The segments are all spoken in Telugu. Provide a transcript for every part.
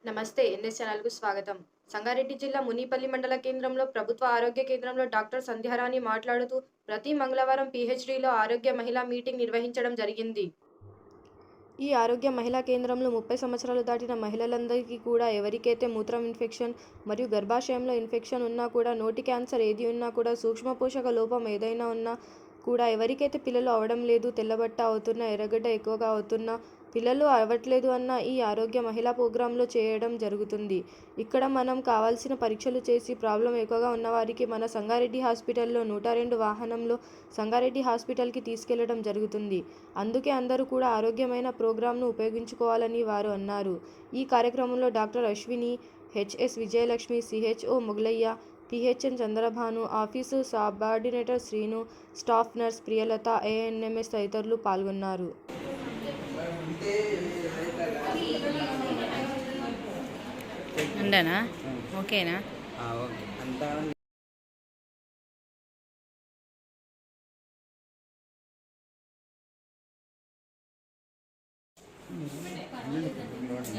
నమస్తే. ఎన్ఎస్ ఛానల్‌కు స్వాగతం. సంగారెడ్డి జిల్లా మునిపల్లి మండల కేంద్రంలో ప్రభుత్వ ఆరోగ్య కేంద్రంలో డాక్టర్ సంధ్యారాణి మాట్లాడుతూ, ప్రతి మంగళవారం పీహెచ్‌డీలో ఆరోగ్య మహిళా మీటింగ్ నిర్వహించడం జరిగింది. ఈ ఆరోగ్య మహిళా కేంద్రంలో 30 సంవత్సరాలు దాటిన మహిళలందరికీ కూడా ఎవరికైతే మూత్రం ఇన్ఫెక్షన్ మరియు గర్భాశయంలో ఇన్ఫెక్షన్ ఉన్నా కూడా, నోటి క్యాన్సర్ ఏది ఉన్నా కూడా, సూక్ష్మ పోషక లోపం ఏదైనా ఉన్నా కూడా, ఎవరికైతే పిల్లలు అవ్వడం లేదు, తెల్లబట్ట అవుతున్నా, ఎర్రగడ్డ ఎక్కువగా అవుతున్నా, పిల్లలు అవ్వట్లేదు అన్న ఈ ఆరోగ్య మహిళా ప్రోగ్రాంలో చేయడం జరుగుతుంది. ఇక్కడ మనం కావాల్సిన పరీక్షలు చేసి ప్రాబ్లం ఎక్కువగా ఉన్నవారికి మన సంగారెడ్డి హాస్పిటల్లో 102 వాహనంలో సంగారెడ్డి హాస్పిటల్కి తీసుకెళ్లడం జరుగుతుంది. అందుకే అందరూ కూడా ఆరోగ్యమైన ప్రోగ్రాంను ఉపయోగించుకోవాలని వారు అన్నారు. ఈ కార్యక్రమంలో doctor Ashwini, HS Vijayalakshmi, CHO Mogalaiah, PHN Chandrabhanu, office subordinator Srinu, staff nurse Priyalatha, ANMs తదితరులు పాల్గొన్నారు. ఉండనా? ఓకేనా? ఓకే అంతా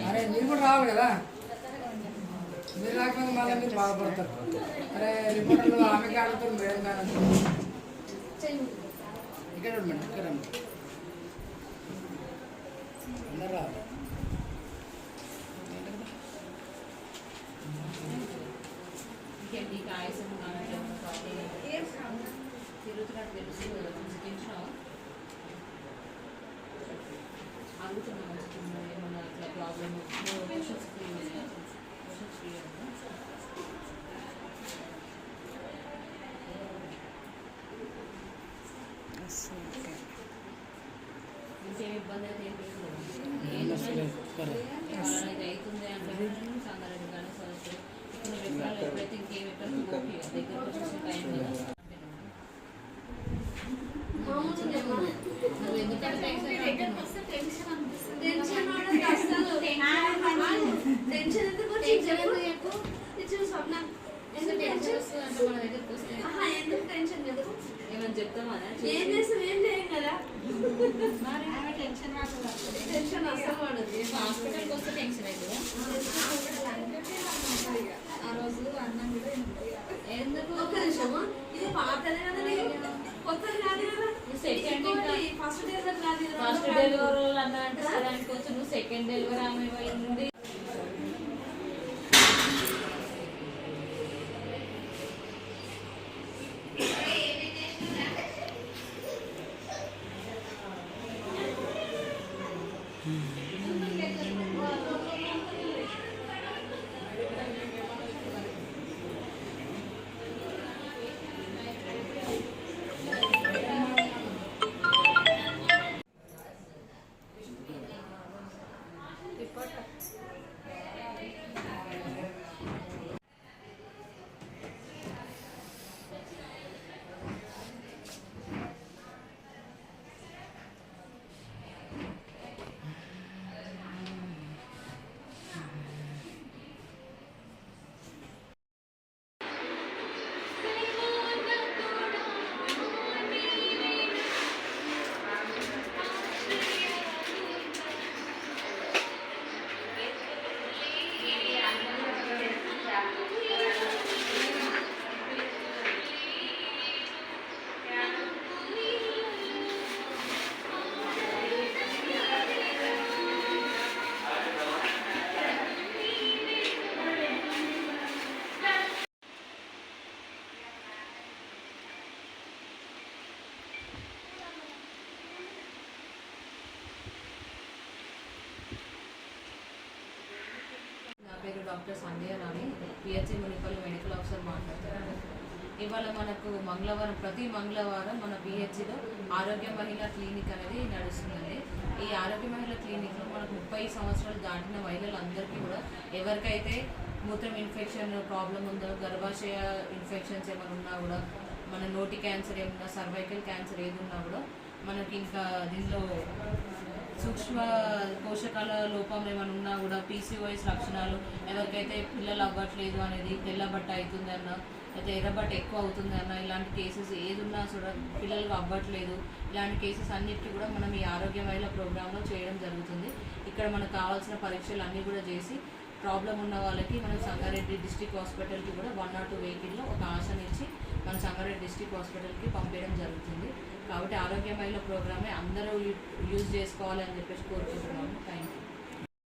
అరే మీరు కూడా రావాలి కదా, మీరు రాకపోతే మళ్ళీ మీరు బాధపడతారు. అరే రిపోర్టర్లు ఆమె కాడుతారు, మేడం కాడుతారు. ఇక్కడ మేడం ఇక్కడ అందరు రావాలి. ఇంకేం ఇబ్బంది అయితే ఏం లేదు. అవుతుంది అంటే సంగారెడ్డి కానీ సరే ఇక్కడ వివరాలు ఎప్పుడైతే ఇంకేం ఎక్కడ ఓకే దగ్గర వచ్చేసి టైం కదా. నువ్వు ఎందుకంటే ఏమైనా చెప్తామా? ఏం చేస్తాం, ఏం చేయం కదా. టెన్షన్ అసలు పడదు. హాస్పిటల్కి వస్తే టెన్షన్ అవుతుందా? ఆ రోజు అన్నం కూడా ఎందుకు ఒక నిమిషమా, ఇది పాతదే కదా, కొత్తది కాదు కదా. సెకండ్ ఫస్ట్ డెలివరీ అన్నా అంటే సరే అనుకోవచ్చు. నువ్వు సెకండ్ డెలివరీ ఆమె పోయింది. పేరు doctor Sandhyarani, PHC Munipalli medical officer మాట్లాడుతున్నాను. ఇవాళ మనకు మంగళవారం, ప్రతి మంగళవారం మన పిహెచ్సిలో ఆరోగ్య మహిళా క్లినిక్ అనేది నడుస్తుందండి. ఈ ఆరోగ్య మహిళా క్లినిక్లో మనకు 30 సంవత్సరాలు దాటిన మహిళలందరికీ కూడా ఎవరికైతే మూత్రం ఇన్ఫెక్షన్ ప్రాబ్లం ఉందో, గర్భాశయ ఇన్ఫెక్షన్స్ ఏమైనా ఉన్నా కూడా, మన నోటి క్యాన్సర్ ఏమన్నా, సర్వైకల్ క్యాన్సర్ ఏది ఉన్నా కూడా మనకి ఇంకా దీనిలో సూక్ష్మ పోషకాల లోపం ఏమైనా ఉన్నా కూడా, పీసీఓఎస్ లక్షణాలు, ఎవరికైతే పిల్లలు అవ్వట్లేదు అనేది, తెల్లబట్ట అవుతుంది అన్న, అయితే ఎర్రబట్ట ఎక్కువ అవుతుంది అన్న, ఇలాంటి కేసెస్ ఏది ఉన్నా కూడా, పిల్లలు అవ్వట్లేదు, ఇలాంటి కేసెస్ అన్నిటికీ కూడా మనం ఈ ఆరోగ్య మహిళ ప్రోగ్రాంలో చేయడం జరుగుతుంది. ఇక్కడ మనకు కావాల్సిన పరీక్షలు అన్నీ కూడా చేసి ప్రాబ్లం ఉన్న వాళ్ళకి మనం సంగారెడ్డి డిస్ట్రిక్ట్ హాస్పిటల్కి కూడా 102 వెహికల్లో ఒక ఆశనిచ్చి మన సంగారెడ్డి డిస్ట్రిక్ట్ హాస్పిటల్కి పంపించడం జరుగుతుంది. కాబట్టి ఆరోగ్య మహిళ ప్రోగ్రామే అందరూ యూజ్ చేసుకోవాలని చెప్పేసి కోరుకుంటున్నాము. Thank you.